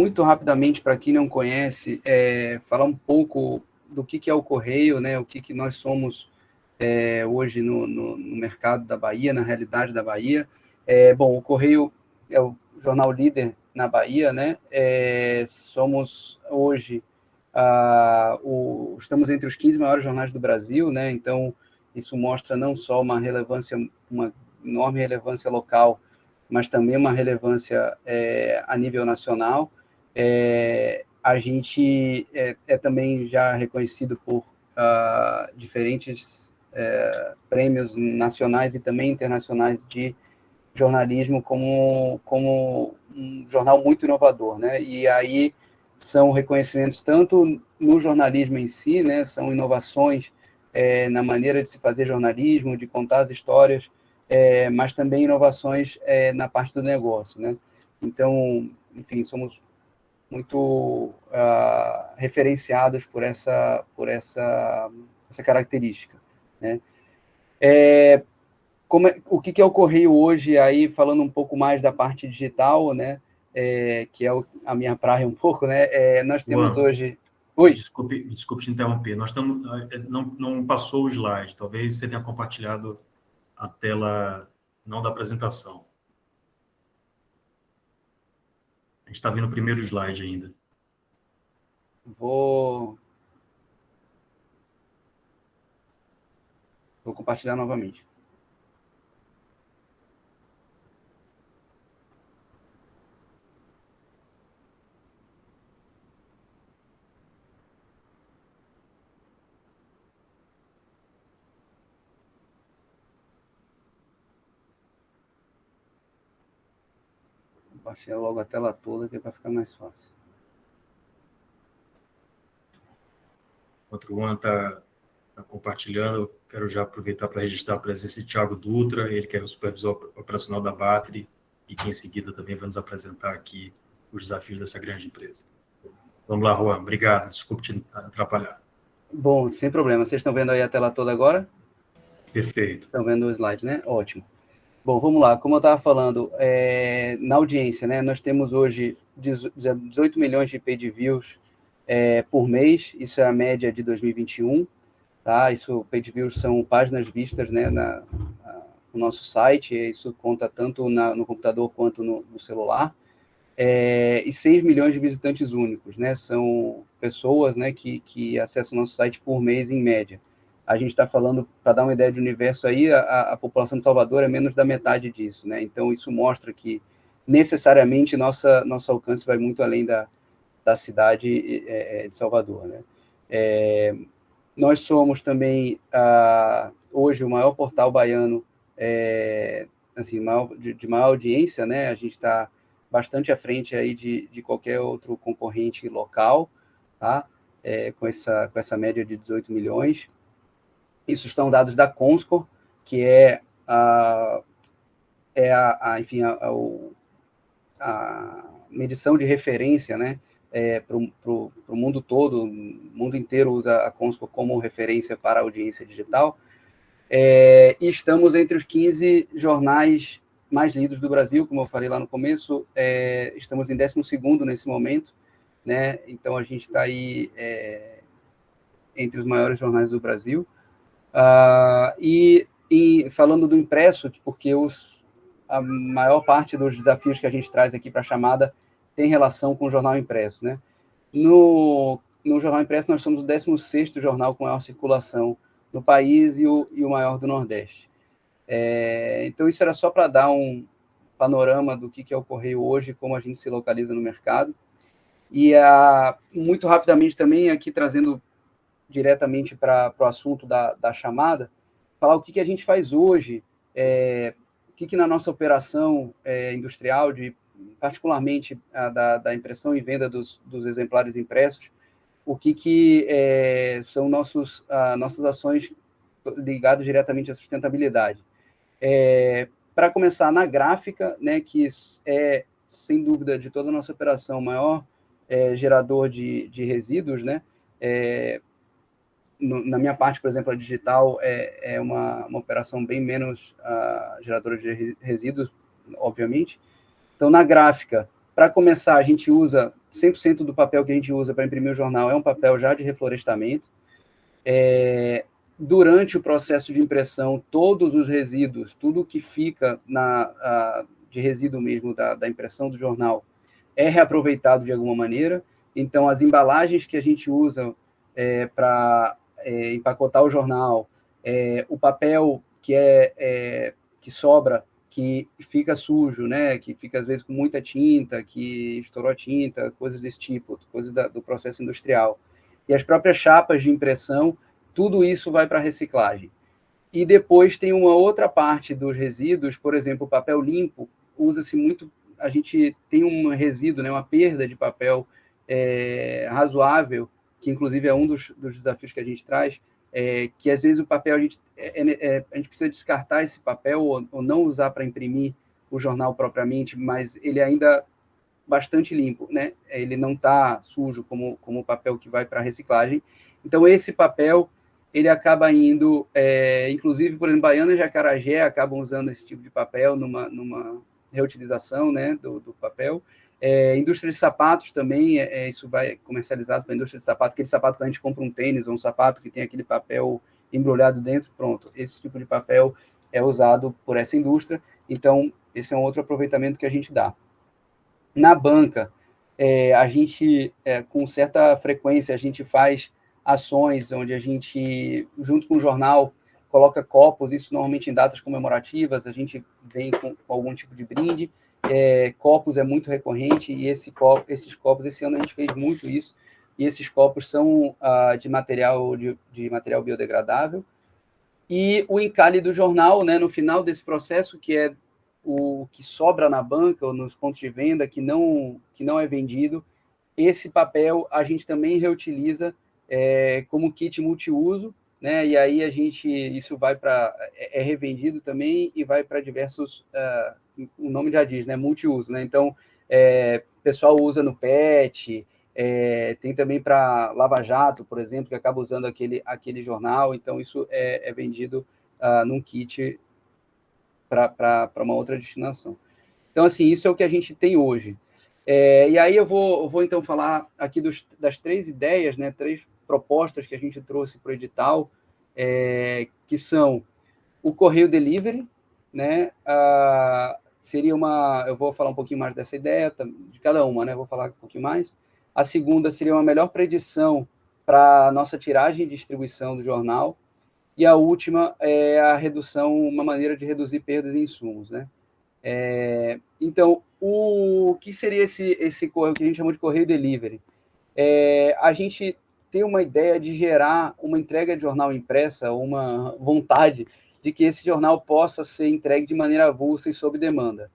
muito rapidamente, para quem não conhece, falar um pouco do que é o Correio, né? O que nós somos hoje no mercado da Bahia, na realidade da Bahia. Bom, o Correio é o jornal líder na Bahia, né? Somos hoje, estamos entre os 15 maiores jornais do Brasil, né? Então, isso mostra não só uma relevância, uma enorme relevância local, mas também uma relevância a nível nacional. A gente também já reconhecido por diferentes prêmios nacionais e também internacionais de jornalismo como um jornal muito inovador, né? E aí são reconhecimentos tanto no jornalismo em si, né? São inovações na maneira de se fazer jornalismo, de contar as histórias, mas também inovações na parte do negócio, né? Então, enfim, somos muito referenciados por essa característica, né? O que é o Correio hoje, aí falando um pouco mais da parte digital, né? Que é a minha praia um pouco, né? Nós temos Juan, hoje... Oi? Desculpe te interromper. Nós estamos, não passou o slide. Talvez você tenha compartilhado a tela não da apresentação. A gente está vendo o primeiro slide ainda. Vou compartilhar novamente. Compartilhar logo a tela toda, que é para ficar mais fácil. Enquanto o Juan está compartilhando, eu quero já aproveitar para registrar a presença de Thiago Dutra, ele que é o supervisor operacional da Battery, e que em seguida também vai nos apresentar aqui os desafios dessa grande empresa. Vamos lá, Juan. Obrigado. Desculpe te atrapalhar. Bom, sem problema. Vocês estão vendo aí a tela toda agora? Perfeito. Estão vendo o slide, né? Ótimo. Bom, vamos lá. Como eu estava falando, na audiência, né? Nós temos hoje 18 milhões de page views por mês. Isso é a média de 2021. Tá? Isso, page views são páginas vistas, né, no nosso site. Isso conta tanto no computador quanto no celular. E 6 milhões de visitantes únicos, né? São pessoas, né, que acessam o nosso site por mês, em média. A gente está falando, para dar uma ideia de universo aí, a população de Salvador é menos da metade disso, né? Então, isso mostra que, necessariamente, nosso alcance vai muito além da cidade de Salvador, né? Nós somos também, hoje, o maior portal baiano, assim, de maior audiência, né? A gente está bastante à frente aí de qualquer outro concorrente local, tá? Com essa média de 18 milhões. Isso estão dados da Comscore, que enfim, a medição de referência, né? Para o mundo todo, o mundo inteiro usa a Comscore como referência para a audiência digital. E estamos entre os 15 jornais mais lidos do Brasil, como eu falei lá no começo. Estamos em 12º nesse momento, né? Então, a gente está aí entre os maiores jornais do Brasil. E falando do impresso, porque a maior parte dos desafios que a gente traz aqui para a chamada tem relação com o jornal impresso, né? No jornal impresso, nós somos o 16º jornal com maior circulação no país e o maior do Nordeste. Então, isso era só para dar um panorama do que é o Correio hoje, como a gente se localiza no mercado. E, muito rapidamente também, aqui trazendo diretamente para o assunto da chamada, falar o que a gente faz hoje, o que na nossa operação industrial, particularmente da impressão e venda dos exemplares impressos, o que são nossas ações ligadas diretamente à sustentabilidade. Para começar, na gráfica, né, que é, sem dúvida, de toda a nossa operação, o maior gerador de resíduos, né? Na minha parte, por exemplo, a digital é uma operação bem menos geradora de resíduos, obviamente. Então, na gráfica, Para começar, a gente usa 100% do papel que a gente usa para imprimir o jornal é um papel já de reflorestamento. Durante o processo de impressão, todos os resíduos, tudo que fica de resíduo mesmo da impressão do jornal é reaproveitado de alguma maneira. Então, as embalagens que a gente usa para empacotar o jornal, o papel que sobra, que fica sujo, né, que fica às vezes com muita tinta, que estourou a tinta, coisas desse tipo, coisas do processo industrial. E as próprias chapas de impressão, tudo isso vai para a reciclagem. E depois tem uma outra parte dos resíduos, por exemplo, o papel limpo, usa-se muito, a gente tem um resíduo, né, uma perda de papel razoável, que inclusive é um dos desafios que a gente traz, que às vezes o papel, a gente precisa descartar esse papel ou não usar para imprimir o jornal propriamente, mas ele ainda bastante limpo, né? Ele não está sujo como o papel que vai para a reciclagem. Então, esse papel, ele acaba indo, inclusive, por exemplo, Baiana e Acarajé acabam usando esse tipo de papel numa reutilização, né, do papel. Indústria de sapatos também, isso vai comercializado para a indústria de sapato, aquele sapato que a gente compra um tênis ou um sapato que tem aquele papel embrulhado dentro, pronto, esse tipo de papel é usado por essa indústria, então esse é um outro aproveitamento que a gente dá. Na banca, a gente, com certa frequência, a gente faz ações onde a gente, junto com o jornal, coloca copos, isso normalmente em datas comemorativas, a gente vem com algum tipo de brinde, copos é muito recorrente, e esses copos, esse ano a gente fez muito isso, e esses copos são de material biodegradável, e o encalhe do jornal, né, no final desse processo, que é o que sobra na banca ou nos pontos de venda que não é vendido, esse papel a gente também reutiliza como kit multiuso, né? E aí isso vai para revendido também e vai para diversos, o nome já diz, né? Multiuso, né? Então, o pessoal usa no PET, tem também para Lava Jato, por exemplo, que acaba usando aquele jornal, então isso é vendido num kit para uma outra destinação. Então, assim, isso é o que a gente tem hoje. E aí eu vou então falar aqui das 3 ideias, né, 3 propostas que a gente trouxe para o edital, que são o Correio Delivery, né, eu vou falar um pouquinho mais dessa ideia, de cada uma, né, vou falar um pouquinho mais. A segunda seria uma melhor predição para a nossa tiragem e distribuição do jornal. E a última é uma maneira de reduzir perdas em insumos, né? Então, o que seria esse correio que a gente chama de correio delivery? A gente tem uma ideia de gerar uma entrega de jornal impressa, uma vontade de que esse jornal possa ser entregue de maneira avulsa e sob demanda.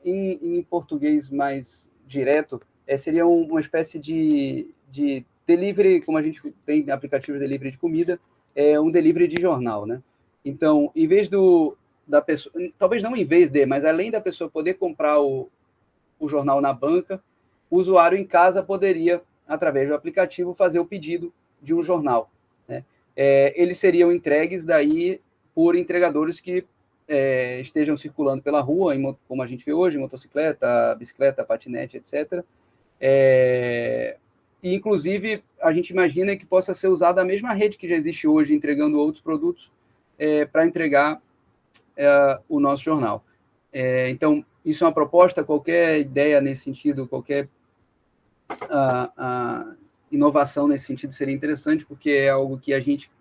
Em português mais direto, seria uma espécie de delivery, como a gente tem aplicativos de delivery de comida, um delivery de jornal, né? Então, em vez da pessoa, talvez não em vez de, mas além da pessoa poder comprar o jornal na banca, o usuário em casa poderia, através do aplicativo, fazer o pedido de um jornal, né? Eles seriam entregues daí por entregadores que estejam circulando pela rua, como a gente vê hoje, motocicleta, bicicleta, patinete, etc. E, inclusive, a gente imagina que possa ser usada a mesma rede que já existe hoje, entregando outros produtos, para entregar o nosso jornal. Então, isso é uma proposta, qualquer ideia nesse sentido, qualquer inovação nesse sentido seria interessante, porque é algo que a gente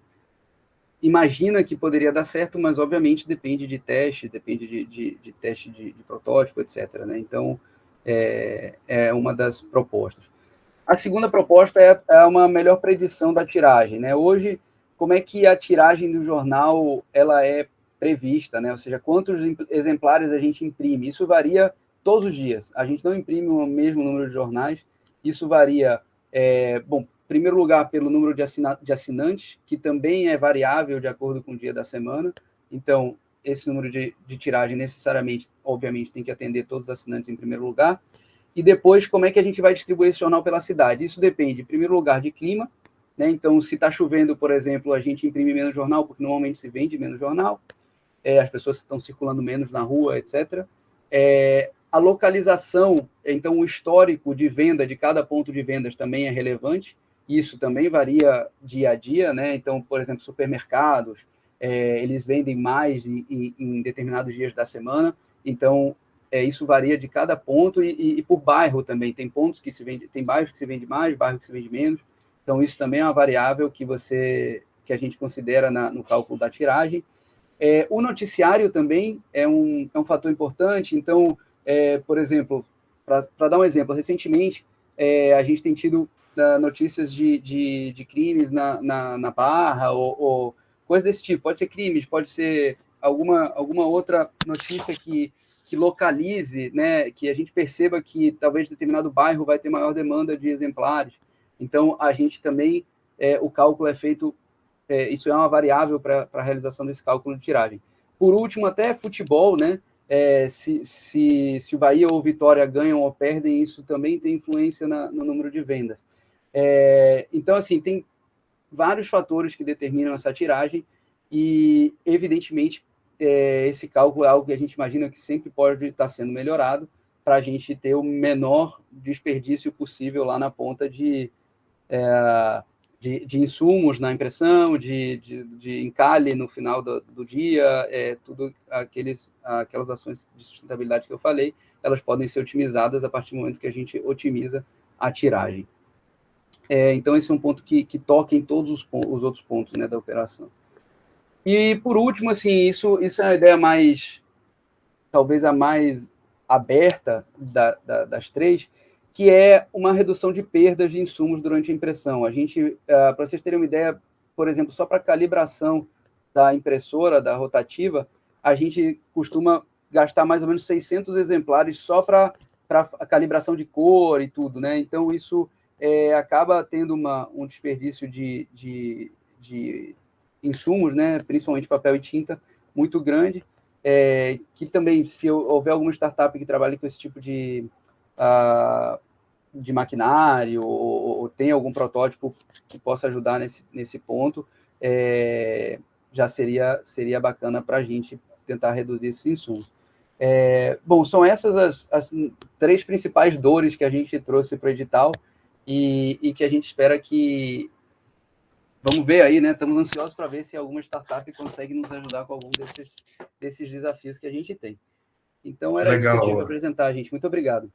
imagina que poderia dar certo, mas, obviamente, depende de teste, depende de teste de protótipo, etc., né? Então, é uma das propostas. A segunda proposta é uma melhor predição da tiragem, né? Hoje, como é que a tiragem do jornal ela é prevista, né? Ou seja, quantos exemplares a gente imprime? Isso varia todos os dias. A gente não imprime o mesmo número de jornais. Isso varia, em primeiro lugar, pelo número de assinantes, que também é variável de acordo com o dia da semana. Então, esse número de tiragem necessariamente, obviamente, tem que atender todos os assinantes em primeiro lugar. E depois, como é que a gente vai distribuir esse jornal pela cidade? Isso depende, em primeiro lugar, de clima, né? Então, se está chovendo, por exemplo, a gente imprime menos jornal, porque normalmente se vende menos jornal, as pessoas estão circulando menos na rua, etc. A localização, então o histórico de venda de cada ponto de vendas também é relevante. Isso também varia dia a dia, né? Então, por exemplo, supermercados, eles vendem mais em determinados dias da semana. Então, isso varia de cada ponto e por bairro também. Tem pontos que se vende, tem bairros que se vende mais, bairros que se vende menos. Então, isso também é uma variável que a gente considera no cálculo da tiragem. O noticiário também é um fator importante. Então, por exemplo, para dar um exemplo, recentemente a gente tem tido notícias de crimes na Barra ou coisa desse tipo. Pode ser crimes, pode ser alguma outra notícia que localize, né, que a gente perceba que talvez determinado bairro vai ter maior demanda de exemplares. Então, a gente também, o cálculo é feito, isso é uma variável para a realização desse cálculo de tiragem. Por último, até futebol, né? Se o Bahia ou o Vitória ganham ou perdem, isso também tem influência no número de vendas. Então, assim, tem vários fatores que determinam essa tiragem e, evidentemente, esse cálculo é algo que a gente imagina que sempre pode estar sendo melhorado para a gente ter o menor desperdício possível lá na ponta de insumos na impressão, de encalhe no final do dia, tudo aquelas ações de sustentabilidade que eu falei, elas podem ser otimizadas a partir do momento que a gente otimiza a tiragem. Então, esse é um ponto que toca em todos os outros pontos, né, da operação. E, por último, assim, isso é a ideia talvez a mais aberta das três, que é uma redução de perdas de insumos durante a impressão. A gente, para vocês terem uma ideia, por exemplo, só para a calibração da impressora, da rotativa, a gente costuma gastar mais ou menos 600 exemplares só para a calibração de cor e tudo, né? Então, isso acaba tendo um desperdício de insumos, né? Principalmente papel e tinta, muito grande, que também, se houver alguma startup que trabalhe com esse tipo de maquinário ou tem algum protótipo que possa ajudar nesse ponto, já seria bacana para a gente tentar reduzir esses insumos. Bom, são essas as 3 principais dores que a gente trouxe para o edital e que a gente espera que... Vamos ver aí, né? Estamos ansiosos para ver se alguma startup consegue nos ajudar com algum desses desafios que a gente tem. Então, era isso que eu tinha para apresentar, gente. Muito obrigado.